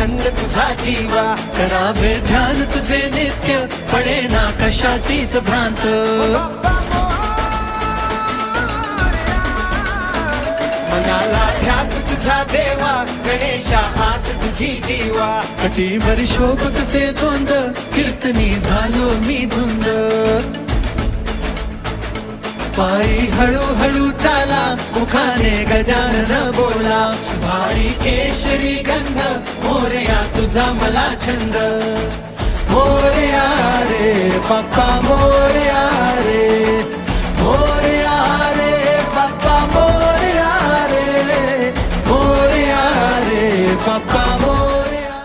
छंद तुझा जीवा, करावे ध्यान तुझे नित्य, पडे ना कशाचीच भ्रांत. मनाला ध्यास तुझा देवा, गणेशा आस तुझी जीवा, कटीवर शोभ कसे दोंद, कीर्तनी झालो मी धुंद. पायी हळूहळू चाला, मुखाने गजानन बोला, भारी केशरी गंध, मोरया तुझा मला छंद. मोरया रे बाप्पा मोरया,